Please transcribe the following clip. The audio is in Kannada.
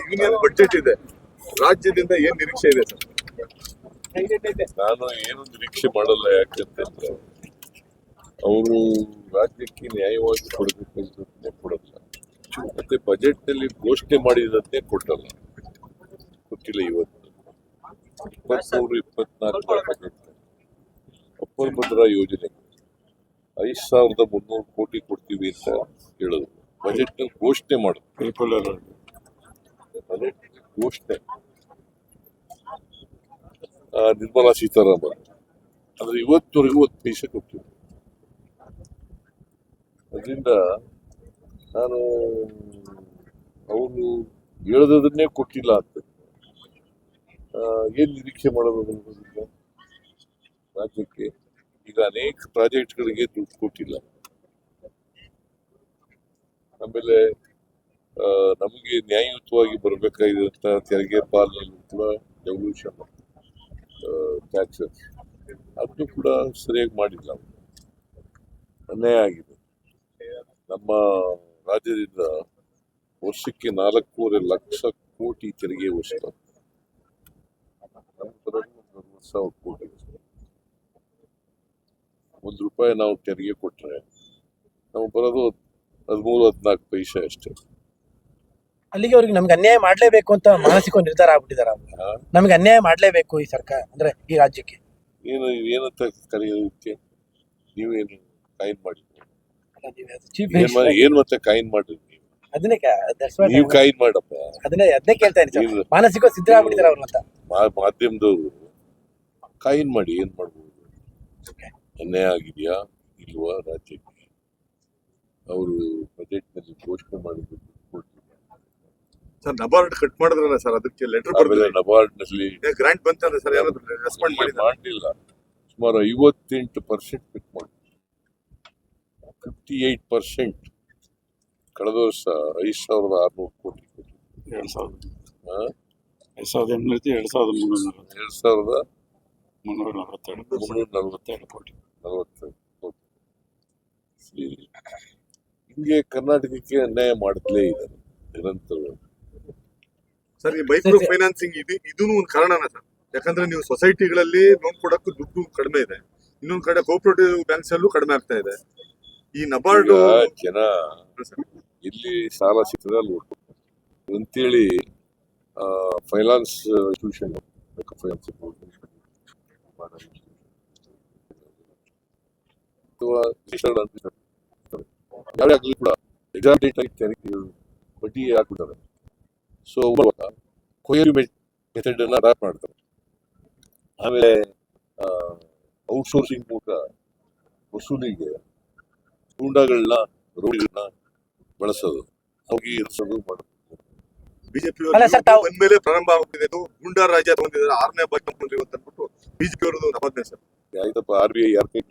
ಯೂನಿಯನ್ ಬಜೆಟ್ ಇದೆ, ರಾಜ್ಯದಿಂದ ಏನ್ ನಿರೀಕ್ಷೆ ಇದೆ ಸರ್? ನಾನು ಏನು ನಿರೀಕ್ಷೆ ಮಾಡಲ್ಲ. ಯಾಕಂತಂದ್ರೆ ಅವರು ರಾಜ್ಯಕ್ಕೆ ನ್ಯಾಯವಾಗಿ ಕೊಡಬೇಕಂತ ಕೊಡಲ್ಲ, ಮತ್ತೆ ಬಜೆಟ್ ನಲ್ಲಿ ಘೋಷಣೆ ಮಾಡಿದಂತೆ ಕೊಟ್ಟಲ್ಲ, ಗೊತ್ತಿಲ್ಲ. ಇವತ್ತು 23-24 ಬಜೆಟ್ ಅಪ್ಪರ್ ಭದ್ರಾ ಯೋಜನೆ 5,300 ಕೋಟಿ ಕೊಡ್ತೀವಿ ಅಂತ ಹೇಳೋದು. ಬಜೆಟ್ ನಲ್ಲಿ ಘೋಷಣೆ ಮಾಡೋದು, ಬಜೆಟ್ ಘೋಷಣೆ ನಿರ್ಮಲಾ ಸೀತಾರಾಮನ್ ಆದ್ರೆ ಇವತ್ತವರೆಗೂ 1 ಪೈಸೆ ಕೊಟ್ಟಿಲ್ಲ. ಅದರಿಂದ ನಾನು ಅವರು ಹೇಳದನ್ನೇ ಕೊಟ್ಟಿಲ್ಲ ಅಂತ ಏನ್ ನಿರೀಕ್ಷೆ ಮಾಡೋದು ರಾಜ್ಯಕ್ಕೆ? ಈಗ ಅನೇಕ ಪ್ರಾಜೆಕ್ಟ್ಗಳಿಗೆ ದುಡ್ಡು ಕೊಟ್ಟಿಲ್ಲ. ಆಮೇಲೆ ನಮಗೆ ನ್ಯಾಯಯುತವಾಗಿ ಬರಬೇಕಾಗಿರುವಂತ ತೆರಿಗೆ ಪಾಲನೆಯಲ್ಲೂ ಕೂಡ ಡೆವಲ್ಯೂಷನ್ ಟ್ಯಾಕ್ಸಸ್ ಅದನ್ನು ಕೂಡ ಸರಿಯಾಗಿ ಮಾಡಿಲ್ಲ, ಅನ್ಯಾಯ ಆಗಿದೆ. ನಮ್ಮ ರಾಜ್ಯದಿಂದ ವರ್ಷಕ್ಕೆ 4.5 ಲಕ್ಷ ಕೋಟಿ ತೆರಿಗೆ ವಸೂಲಾಗ್ತದೆ. ನಮ್ಮ ಬರೋದು 40,000 ಕೋಟಿ. ₹1 ನಾವು ತೆರಿಗೆ ಕೊಟ್ರೆ ನಾವು ಬರೋದು 13-14 ಪೈಸೆ ಅಷ್ಟೇ. ಅಲ್ಲಿಗೆ ಅವ್ರಿಗೆ ನಮ್ಗೆ ಅನ್ಯಾಯ ಮಾಡ್ಲೇಬೇಕು ಅಂತ ಮಾನಸಿಕ ನಿರ್ಧಾರ ಆಗ್ಬಿಟ್ಟಿದಾರ. ನಮ್ಗೆ ಅನ್ಯಾಯ ಮಾಡ್ಲೇಬೇಕು ಈ ಸರ್ಕಾರ ಅಂದ್ರೆ ಈ ರಾಜ್ಯಕ್ಕೆ. ಏನಂತ ಕರೆಯೋದಕ್ಕೆ ನೀವೇನು ಕಾಯಿನ್ ಮಾಡಿ ಏನ್ ಮತ್ತೆ ಕಾಯಿನ್ ಮಾಡ್ರಿ ಅದನ್ನೇ ನೀವು ಕಾಯಿನ್ ಮಾಡಪ್ಪ. ಅದನ್ನೇ ಕೇಳ್ತಾ ಇದ್ದೀನಿ. ಮಾನಸಿಕ ಸಿದ್ಧ ಆಗ್ಬಿಟ್ಟಿದಾರ ಅವ್ರು ಅಂತ ಮಾಧ್ಯಮದವರು ಕಾಯಿನ್ ಮಾಡಿ ಏನ್ ಮಾಡ್ಬೋದು? ಅನ್ಯಾಯ ಆಗಿದೆಯಾ ಇಲ್ವಾ ರಾಜ್ಯಕ್ಕೆ? ಅವರು ಬಜೆಟ್ ನಲ್ಲಿ ಘೋಷಣೆ ಮಾಡಿದ್ರು ಸರ್. ನಬಾರ್ಡ್ ಕಟ್ ಮಾಡಿದ್ರಲ್ಲ ಸರ್, ಅದಕ್ಕೆ ಲೆಟರ್ ಆಮೇಲೆ ನಬಾರ್ಡ್ ನಲ್ಲಿ ಗ್ರಾಂಟ್ ಬಂತಂದ್ರೆ ಸರ್ ಯಾರಾದ್ರೂ ರೆಸ್ಪಾಂಡ್ ಮಾಡಲಿಲ್ಲ. ಸುಮಾರು 58% ಕಟ್ ಮಾಡಿ 58%. ಕಳೆದ ವರ್ಷ 5,600 ಕೋಟಿ 2,342 ಕೋಟಿ. ಹಿಂಗೆ ಕರ್ನಾಟಕಕ್ಕೆ ಅನ್ಯಾಯ ಮಾಡಲೇ ಇದ್ದಾರೆ ನಿರಂತರವಾಗಿ. ಸರ್, ಈ ಮೈಕ್ರೋ ಫೈನಾನ್ಸಿಂಗ್ ಇದೂ ಒಂದು ಕಾರಣನ ಸರ್? ಯಾಕಂದ್ರೆ ನೀವು ಸೊಸೈಟಿಗಳಲ್ಲಿ ಲೋನ್ ಕೊಡಕ್ಕೂ ದುಡ್ಡು ಕಡಿಮೆ ಇದೆ, ಇನ್ನೊಂದ್ ಕಡೆ ಕೋಆಪರೇಟಿವ್ ಬ್ಯಾಂಕ್ಸ್ ಅಲ್ಲೂ ಕಡಿಮೆ ಆಗ್ತಾ ಇದೆ. ಈ ನಬಾರ್ಡ್ ಜನ ಇಲ್ಲಿ ಸಾಲ ಸಿಗ್ತದೆ ಅಲ್ಲಿ ಅಂತೇಳಿ ಫೈನಾನ್ಸ್ ಇನ್ಸ್ಟಿಟ್ಯೂಷನ್ ಯಾವಾಗಲೂ ಕೂಡ ಎಕ್ಸಾಮ್ ಡೇಟ್ ಆಗಿ ಬಡ್ಡಿ ಹಾಕ್ಬಿಡ್ತಾರೆ. ಸೊ ಕೊಯ್ಲು ಮೆಥಡ್ ಅನ್ನ ಅಡಾಪ್ಟ್ ಮಾಡ್ತಾರೆ. ಆಮೇಲೆ ಔಟ್ಸೋರ್ಸಿಂಗ್ ಮೂಲಕ ವಸೂಲಿಗೆ ಗೂಂಡಾಗಳನ್ನ ರೋಗಿಗಳನ್ನ ಬಳಸೋದು, ಹೋಗಿ ಇರಿಸೋದು ಮಾಡೋದು. ಬಿಜೆಪಿ ಬಂದ್ಮೇಲೆ ಪ್ರಾರಂಭ ಆಗ್ಬಿಟ್ಟಿದೆ. ಗೂಂಡಾ ರಾಜ್ಯ ತಗೊಂಡಿದ್ದಾರೆ, 6ನೇ ಬಾರಿ ತಗೊಂಡಿರೋ ಅಂತ ಬಿಜೆಪಿ ಅವರದು ನಮ್ಮದೇ ಸರ್. ಆಯ್ತಪ್ಪ, RBI ಯಾರ ಕೈ